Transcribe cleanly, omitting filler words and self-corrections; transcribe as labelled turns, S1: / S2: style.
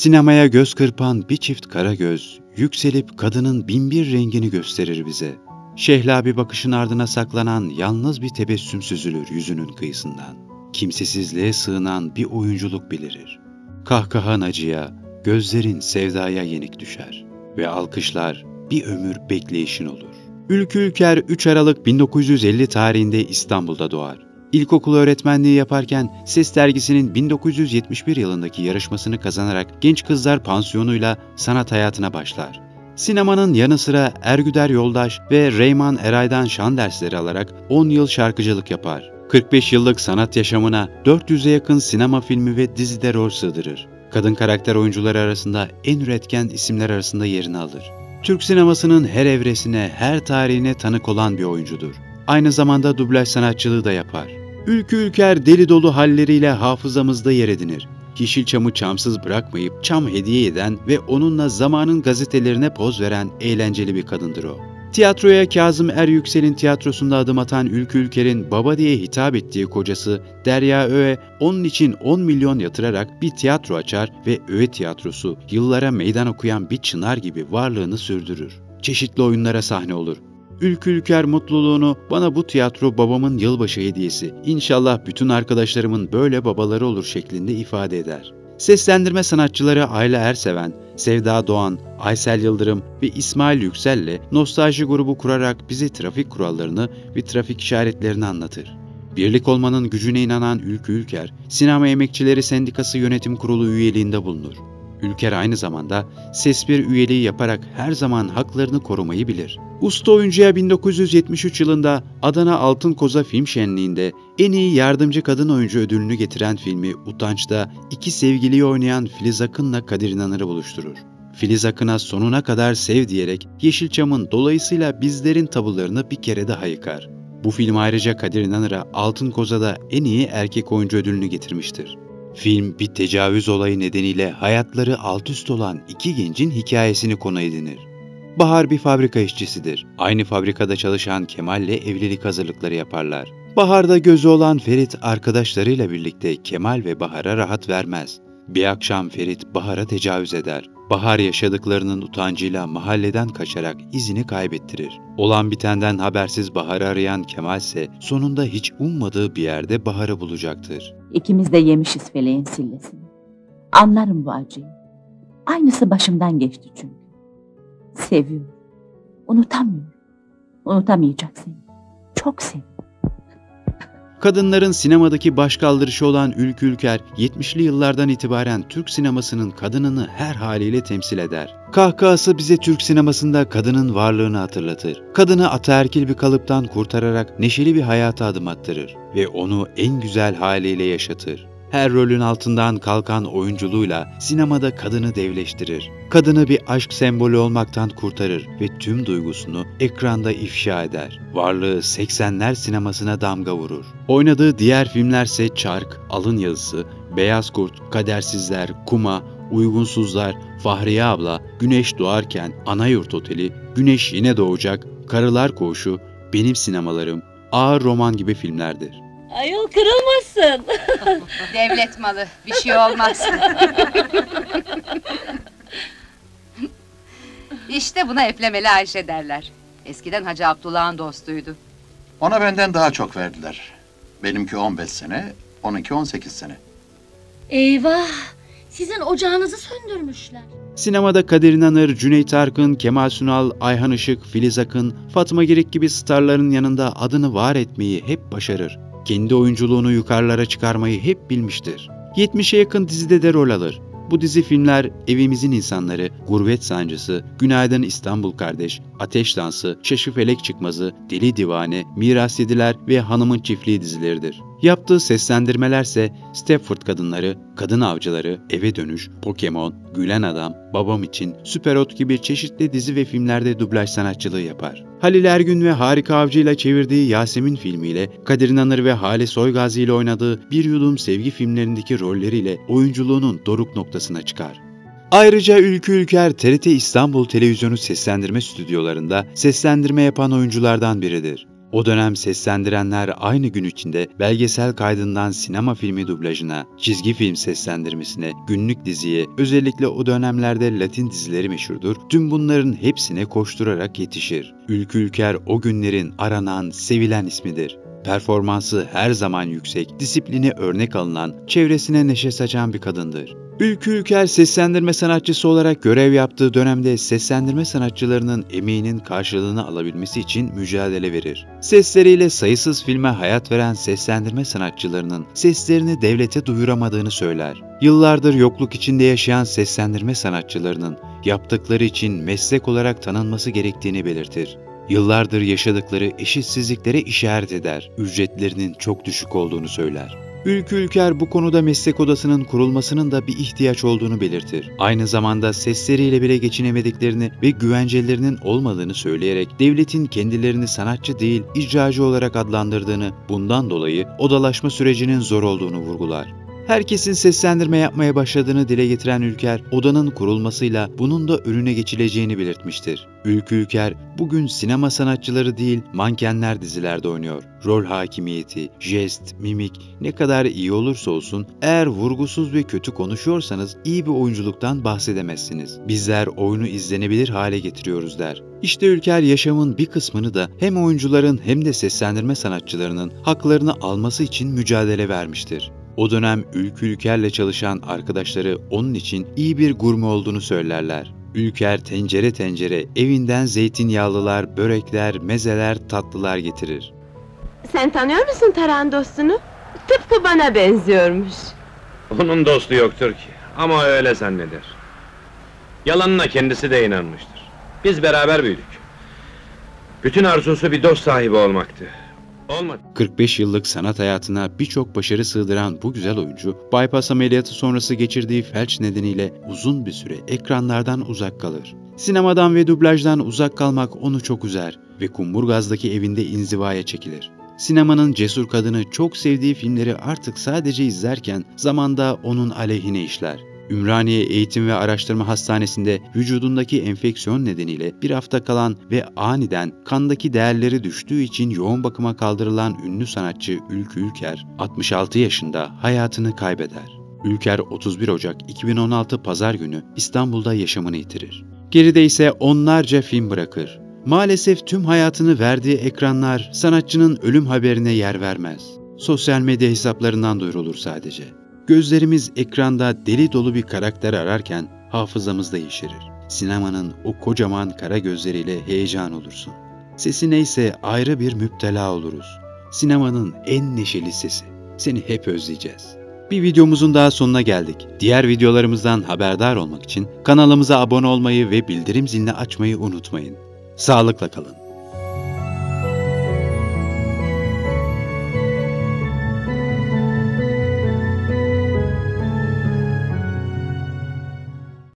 S1: Sinemaya göz kırpan bir çift kara göz, yükselip kadının binbir rengini gösterir bize. Şehla bir bakışın ardına saklanan yalnız bir tebessüm süzülür yüzünün kıyısından. Kimsesizliğe sığınan bir oyunculuk belirir. Kahkahan acıya, gözlerin sevdaya yenik düşer. Ve alkışlar bir ömür bekleyişin olur. Ülkü Ülker 3 Aralık 1950 tarihinde İstanbul'da doğar. İlkokul öğretmenliği yaparken Ses Dergisi'nin 1971 yılındaki yarışmasını kazanarak Genç Kızlar Pansiyonu'yla sanat hayatına başlar. Sinemanın yanı sıra Ergüder Yoldaş ve Reyman Eray'dan şan dersleri alarak 10 yıl şarkıcılık yapar. 45 yıllık sanat yaşamına 400'e yakın sinema filmi ve dizide rol sığdırır. Kadın karakter oyuncuları arasında en üretken isimler arasında yerini alır. Türk sinemasının her evresine, her tarihine tanık olan bir oyuncudur. Aynı zamanda dublaj sanatçılığı da yapar. Ülkü Ülker deli dolu halleriyle hafızamızda yer edinir. Yeşilçam'ı çamsız bırakmayıp çam hediye eden ve onunla zamanın gazetelerine poz veren eğlenceli bir kadındır o. Tiyatroya Kazım Eryüksel'in tiyatrosunda adım atan Ülkü Ülker'in baba diye hitap ettiği kocası Derya Öğe onun için 10 milyon yatırarak bir tiyatro açar ve Öğe Tiyatrosu yıllara meydan okuyan bir çınar gibi varlığını sürdürür. Çeşitli oyunlara sahne olur. Ülkü Ülker mutluluğunu bana bu tiyatro babamın yılbaşı hediyesi, İnşallah bütün arkadaşlarımın böyle babaları olur şeklinde ifade eder. Seslendirme sanatçıları Ayla Erseven, Sevda Doğan, Aysel Yıldırım ve İsmail Yüksel'le nostalji grubu kurarak bize trafik kurallarını ve trafik işaretlerini anlatır. Birlik olmanın gücüne inanan Ülkü Ülker, Sinema Emekçileri Sendikası Yönetim Kurulu üyeliğinde bulunur. Ülker aynı zamanda Ses1 üyeliği yaparak her zaman haklarını korumayı bilir. Usta oyuncuya 1973 yılında Adana Altın Koza Film Şenliği'nde en iyi yardımcı kadın oyuncu ödülünü getiren filmi Utanç'ta iki sevgiliyi oynayan Filiz Akın'la Kadir İnanır'ı buluşturur. Filiz Akın'a sonuna kadar sev diyerek Yeşilçam'ın dolayısıyla bizlerin tabularını bir kere daha yıkar. Bu film ayrıca Kadir İnanır'a Altın Koza'da en iyi erkek oyuncu ödülünü getirmiştir. Film bir tecavüz olayı nedeniyle hayatları alt üst olan iki gencin hikayesini konu edinir. Bahar bir fabrika işçisidir. Aynı fabrikada çalışan Kemal'le evlilik hazırlıkları yaparlar. Bahar'da gözü olan Ferit arkadaşlarıyla birlikte Kemal ve Bahar'a rahat vermez. Bir akşam Ferit Bahar'a tecavüz eder. Bahar yaşadıklarının utancıyla mahalleden kaçarak izini kaybettirir. Olan bitenden habersiz Bahar'ı arayan Kemal ise sonunda hiç ummadığı bir yerde Bahar'ı bulacaktır.
S2: İkimiz de yemişiz feleğin sillesini. Anlarım bu acıyı. Aynısı başımdan geçti çünkü. Seviyorum. Unutamıyorum. Unutamayacak seni. Çok seviyorum.
S1: Kadınların sinemadaki başkaldırışı olan Ülkü Ülker, 70'li yıllardan itibaren Türk sinemasının kadınını her haliyle temsil eder. Kahkahası bize Türk sinemasında kadının varlığını hatırlatır. Kadını ataerkil bir kalıptan kurtararak neşeli bir hayata adım attırır ve onu en güzel haliyle yaşatır. Her rolün altından kalkan oyunculuğuyla sinemada kadını devleştirir. Kadını bir aşk sembolü olmaktan kurtarır ve tüm duygusunu ekranda ifşa eder. Varlığı 80'ler sinemasına damga vurur. Oynadığı diğer filmlerse Çark, Alın Yazısı, Beyaz Kurt, Kadersizler, Kuma, Uygunsuzlar, Fahriye Abla, Güneş Doğarken, Anayurt Oteli, Güneş Yine Doğacak, Karılar Koğuşu, Benim Sinemalarım, Ağır Roman gibi filmlerdir.
S3: Ayol kırılmasın.
S4: Devlet malı, bir şey olmaz. İşte buna eflemeli Ayşe derler. Eskiden Hacı Abdullah'ın dostuydu.
S5: Ona benden daha çok verdiler. Benimki 15 sene, onunki 18 sene.
S3: Eyvah! Sizin ocağınızı söndürmüşler.
S1: Sinemada Kadir İnanır, Cüneyt Arkın, Kemal Sunal, Ayhan Işık, Filiz Akın, Fatma Girik gibi starların yanında adını var etmeyi hep başarır. Kendi oyunculuğunu yukarılara çıkarmayı hep bilmiştir. 70'e yakın dizide de rol alır. Bu dizi filmler Evimizin İnsanları, Gurbet Sancısı, Günaydın İstanbul Kardeş, Ateş Dansı, Şaşı Felek Çıkmazı, Deli Divane, Miras Yediler ve Hanımın Çiftliği dizileridir. Yaptığı seslendirmelerse Stepford Kadınları, Kadın Avcıları, Eve Dönüş, Pokemon, Gülen Adam, Babam İçin, Süperot gibi çeşitli dizi ve filmlerde dublaj sanatçılığı yapar. Halil Ergün ve Harika Avcı ile çevirdiği Yasemin filmiyle, Kadir İnanır ve Hale Soygazi ile oynadığı Bir Yudum Sevgi filmlerindeki rolleriyle oyunculuğunun doruk noktasına çıkar. Ayrıca Ülkü Ülker, TRT İstanbul Televizyonu seslendirme stüdyolarında seslendirme yapan oyunculardan biridir. O dönem seslendirenler aynı gün içinde belgesel kaydından sinema filmi dublajına, çizgi film seslendirmesine, günlük diziye, özellikle o dönemlerde Latin dizileri meşhurdur, tüm bunların hepsine koşturarak yetişir. Ülkü Ülker o günlerin aranan, sevilen ismidir. Performansı her zaman yüksek, disiplini örnek alınan, çevresine neşe saçan bir kadındır. Ülkü Ülker seslendirme sanatçısı olarak görev yaptığı dönemde seslendirme sanatçılarının emeğinin karşılığını alabilmesi için mücadele verir. Sesleriyle sayısız filme hayat veren seslendirme sanatçılarının seslerini devlete duyuramadığını söyler. Yıllardır yokluk içinde yaşayan seslendirme sanatçılarının yaptıkları için meslek olarak tanınması gerektiğini belirtir. Yıllardır yaşadıkları eşitsizliklere işaret eder, ücretlerinin çok düşük olduğunu söyler. Ülkü Ülker bu konuda meslek odasının kurulmasının da bir ihtiyaç olduğunu belirtir. Aynı zamanda sesleriyle bile geçinemediklerini ve güvencelerinin olmadığını söyleyerek devletin kendilerini sanatçı değil, icracı olarak adlandırdığını, bundan dolayı odalaşma sürecinin zor olduğunu vurgular. Herkesin seslendirme yapmaya başladığını dile getiren Ülker, odanın kurulmasıyla bunun da önüne geçileceğini belirtmiştir. Ülkü Ülker, bugün sinema sanatçıları değil, mankenler dizilerde oynuyor. Rol hakimiyeti, jest, mimik ne kadar iyi olursa olsun, eğer vurgusuz ve kötü konuşuyorsanız iyi bir oyunculuktan bahsedemezsiniz. Bizler oyunu izlenebilir hale getiriyoruz der. İşte Ülker yaşamın bir kısmını da hem oyuncuların hem de seslendirme sanatçılarının haklarını alması için mücadele vermiştir. O dönem Ülkü Ülker'le çalışan arkadaşları onun için iyi bir gurme olduğunu söylerler. Ülker tencere tencere evinden zeytinyağlılar, börekler, mezeler, tatlılar getirir.
S6: Sen tanıyor musun Tarhan dostunu? Tıpkı bana benziyormuş.
S7: Onun dostu yoktur ki, ama öyle zanneder. Yalanına kendisi de inanmıştır. Biz beraber büyüdük. Bütün arzusu bir dost sahibi olmaktı. Olmadı.
S1: 45 yıllık sanat hayatına birçok başarı sığdıran bu güzel oyuncu, bypass ameliyatı sonrası geçirdiği felç nedeniyle uzun bir süre ekranlardan uzak kalır. Sinemadan ve dublajdan uzak kalmak onu çok üzer ve Kumburgaz'daki evinde inzivaya çekilir. Sinemanın cesur kadını çok sevdiği filmleri artık sadece izlerken zamanda onun aleyhine işler. Ümraniye Eğitim ve Araştırma Hastanesi'nde vücudundaki enfeksiyon nedeniyle bir hafta kalan ve aniden kandaki değerleri düştüğü için yoğun bakıma kaldırılan ünlü sanatçı Ülkü Ülker, 66 yaşında hayatını kaybeder. Ülker 31 Ocak 2016 Pazar günü İstanbul'da yaşamını yitirir. Geride ise onlarca film bırakır. Maalesef tüm hayatını verdiği ekranlar sanatçının ölüm haberine yer vermez. Sosyal medya hesaplarından duyurulur sadece. Gözlerimiz ekranda deli dolu bir karakter ararken hafızamızda yeşerir. Sinemanın o kocaman kara gözleriyle heyecan olursun. Sesine ise ayrı bir müptela oluruz. Sinemanın en neşeli sesi. Seni hep özleyeceğiz. Bir videomuzun daha sonuna geldik. Diğer videolarımızdan haberdar olmak için kanalımıza abone olmayı ve bildirim zilini açmayı unutmayın. Sağlıkla kalın.